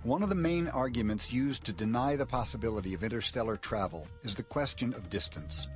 One of the main arguments used to deny the possibility of interstellar travel is the question of distance.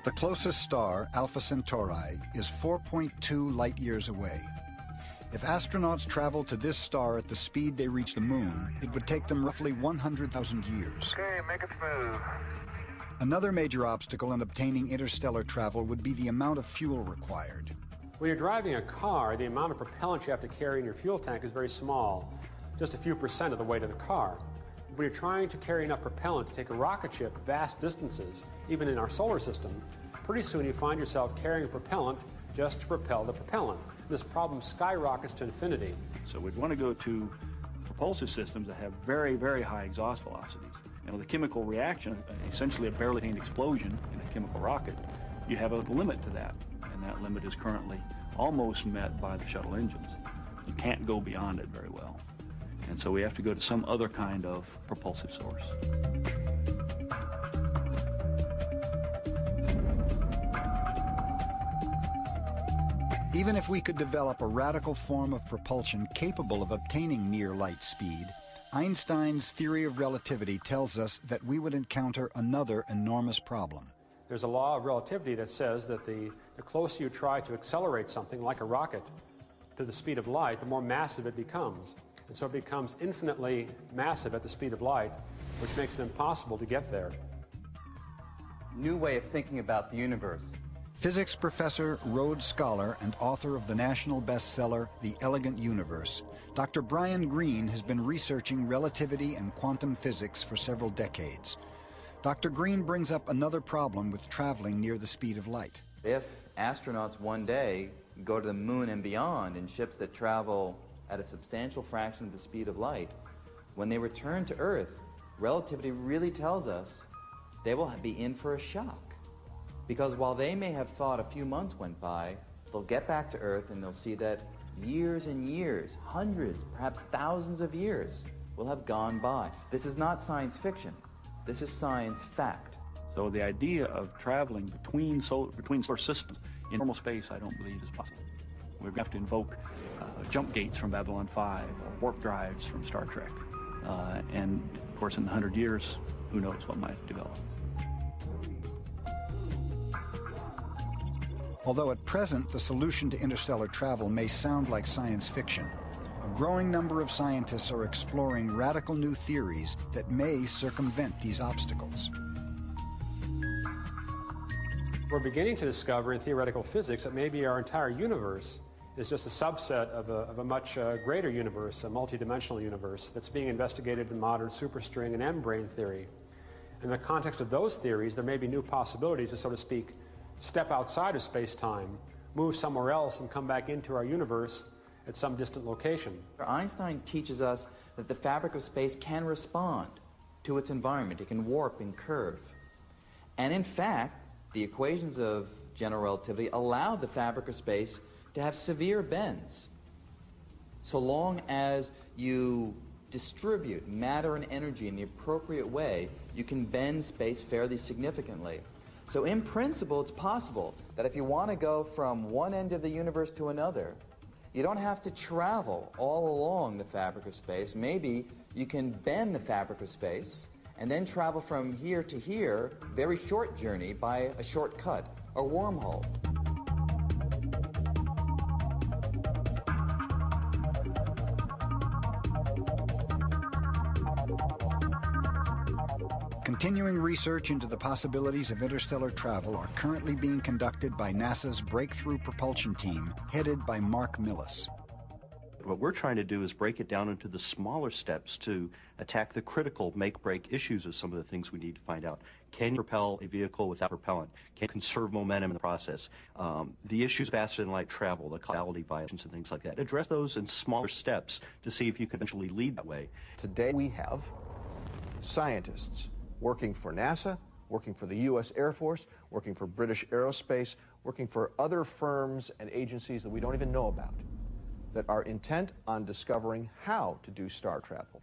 The closest star, Alpha Centauri, is 4.2 light-years away. If astronauts traveled to this star at the speed they reach the moon, it would take them roughly 100,000 years. Okay, make it smooth. Another major obstacle in obtaining interstellar travel would be the amount of fuel required. When you're driving a car, the amount of propellant you have to carry in your fuel tank is very small, just a few percent of the weight of the car. When you're trying to carry enough propellant to take a rocket ship vast distances, even in our solar system, pretty soon you find yourself carrying propellant just to propel the propellant. This problem skyrockets to infinity. So we'd want to go to propulsive systems that have very, very high exhaust velocities. And with a chemical reaction, essentially a barely contained explosion in a chemical rocket, you have a limit to that. And that limit is currently almost met by the shuttle engines. You can't go beyond it very well. And so we have to go to some other kind of propulsive source. Even if we could develop a radical form of propulsion capable of obtaining near light speed, Einstein's theory of relativity tells us that we would encounter another enormous problem. There's a law of relativity that says that the closer you try to accelerate something, like a rocket, to the speed of light, the more massive it becomes. And so it becomes infinitely massive at the speed of light, which makes it impossible to get there. New way of thinking about the universe. Physics professor, Rhodes Scholar, and author of the national bestseller, The Elegant Universe, Dr. Brian Greene has been researching relativity and quantum physics for several decades. Dr. Greene brings up another problem with traveling near the speed of light. If astronauts one day go to the moon and beyond in ships that travel at a substantial fraction of the speed of light, when they return to Earth, relativity really tells us they will be in for a shock. Because while they may have thought a few months went by, they'll get back to Earth and they'll see that years and years, hundreds, perhaps thousands of years will have gone by. This is not science fiction. This is science fact. So the idea of traveling between solar systems in normal space, I don't believe is possible. We're going to have to invoke jump gates from Babylon 5 or warp drives from Star Trek. And of course, in 100 years, who knows what might develop. Although at present the solution to interstellar travel may sound like science fiction, a growing number of scientists are exploring radical new theories that may circumvent these obstacles. We're beginning to discover in theoretical physics that maybe our entire universe is just a subset of a much greater universe, a multidimensional universe that's being investigated in modern superstring and M-brane theory. In the context of those theories, there may be new possibilities to, so to speak, step outside of space-time, move somewhere else, and come back into our universe at some distant location. Einstein teaches us that the fabric of space can respond to its environment. It can warp and curve. And in fact, the equations of general relativity allow the fabric of space to have severe bends. So long as you distribute matter and energy in the appropriate way, you can bend space fairly significantly. So in principle, it's possible that if you want to go from one end of the universe to another, you don't have to travel all along the fabric of space. Maybe you can bend the fabric of space and then travel from here to here, very short journey by a shortcut, a wormhole. Continuing research into the possibilities of interstellar travel are currently being conducted by NASA's Breakthrough Propulsion Team, headed by Mark Millis. What we're trying to do is break it down into the smaller steps to attack the critical make-break issues of some of the things we need to find out. Can you propel a vehicle without propellant? Can you conserve momentum in the process? The issues of faster-than-light travel, the causality violations and things like that. Address those in smaller steps to see if you can eventually lead that way. Today we have scientists working for NASA, working for the U.S. Air Force, working for British Aerospace, working for other firms and agencies that we don't even know about, that are intent on discovering how to do star travel.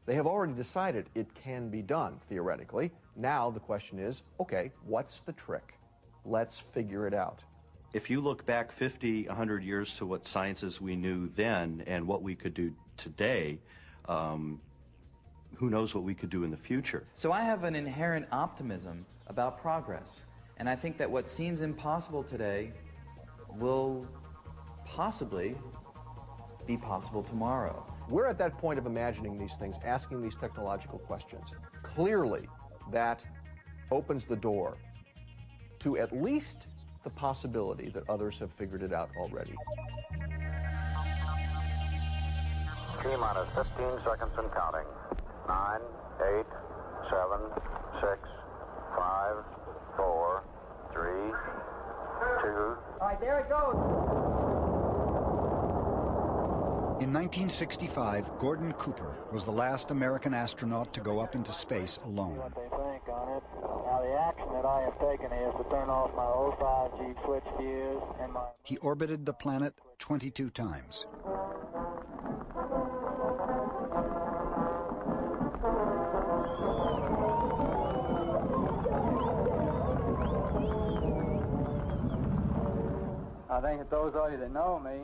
They have already decided it can be done, theoretically. Now the question is, okay, what's the trick? Let's figure it out. If you look back 50, 100 years to what sciences we knew then and what we could do today, who knows what we could do in the future. So I have an inherent optimism about progress, and I think that what seems impossible today will possibly be possible tomorrow. We're at that point of imagining these things, asking these technological questions. Clearly, that opens the door to at least the possibility that others have figured it out already. T-minus 15 seconds and counting. 9, 8, 7, 6, 5, 4, 3, 2. All right, there it goes. In 1965, Gordon Cooper was the last American astronaut to go up into space alone. What they think on it. Now, the action that I have taken is to turn off my 05G switch fuse and my... He orbited the planet 22 times. I think that those of you that know me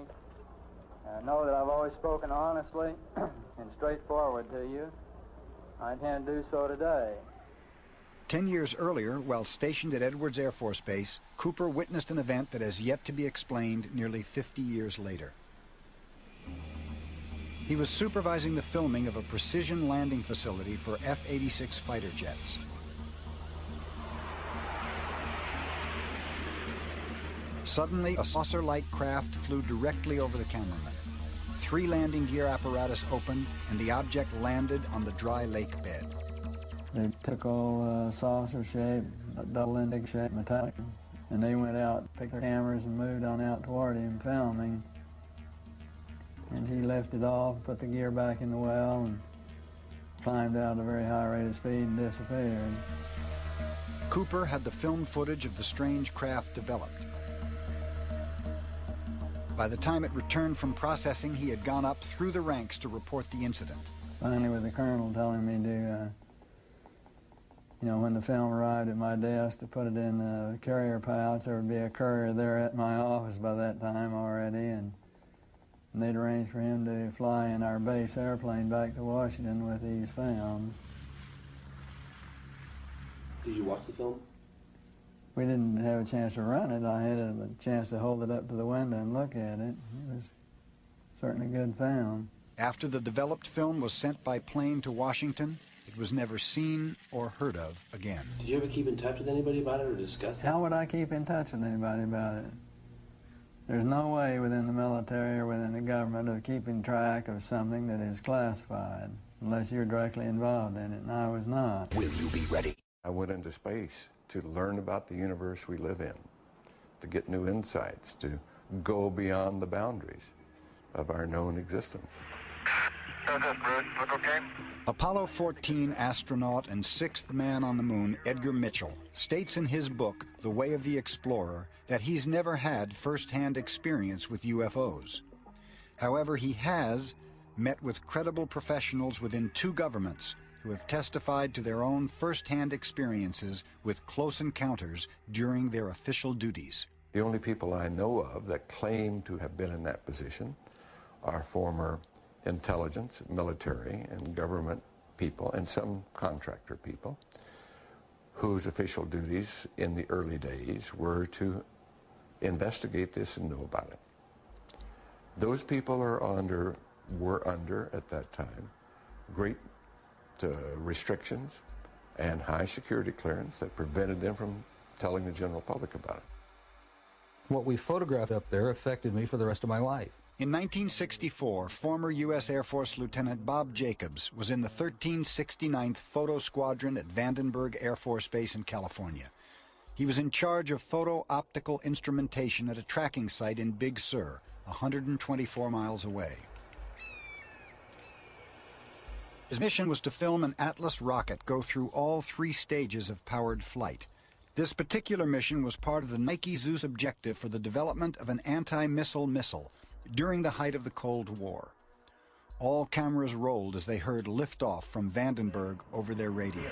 know that I've always spoken honestly and straightforward to you. I intend to do so today. 10 years earlier, while stationed at Edwards Air Force Base, Cooper witnessed an event that has yet to be explained nearly 50 years later. He was supervising the filming of a precision landing facility for F-86 fighter jets. Suddenly, a saucer-like craft flew directly over the cameraman. 3 landing gear apparatus opened, and the object landed on the dry lake bed. They took all saucer shape, double-ended shape, metallic, and they went out, picked their cameras, and moved on out toward him, filming. And he lifted off, put the gear back in the well, and climbed out at a very high rate of speed and disappeared. Cooper had the film footage of the strange craft developed. By the time it returned from processing, he had gone up through the ranks to report the incident. Finally, with the colonel telling me to, when the film arrived at my desk, to put it in the carrier pouch. There would be a courier there at my office by that time already, and they'd arranged for him to fly in our base airplane back to Washington with these films. Did you watch the film? We didn't have a chance to run it. I had a chance to hold it up to the window and look at it. It was certainly a good film. After the developed film was sent by plane to Washington, it was never seen or heard of again. Did you ever keep in touch with anybody about it or discuss it? How would I keep in touch with anybody about it? There's no way within the military or within the government of keeping track of something that is classified unless you're directly involved in it, and I was not. Will you be ready? I went into space to learn about the universe we live in, to get new insights, to go beyond the boundaries of our known existence. Look okay? Apollo 14 astronaut and 6th man on the moon, Edgar Mitchell, states in his book, The Way of the Explorer, that he's never had first-hand experience with UFOs. However, he has met with credible professionals within 2 governments who have testified to their own first-hand experiences with close encounters during their official duties. The only people I know of that claim to have been in that position are former intelligence, military, and government people, and some contractor people, whose official duties in the early days were to investigate this and know about it. Those people were under, at that time, great restrictions and high security clearance that prevented them from telling the general public about it. What we photographed up there affected me for the rest of my life. In 1964, former U.S. Air Force Lieutenant Bob Jacobs was in the 1369th Photo Squadron at Vandenberg Air Force Base in California. He was in charge of photo-optical instrumentation at a tracking site in Big Sur, 124 miles away. His mission was to film an Atlas rocket go through all 3 stages of powered flight. This particular mission was part of the Nike Zeus objective for the development of an anti-missile missile during the height of the Cold War. All cameras rolled as they heard liftoff from Vandenberg over their radio.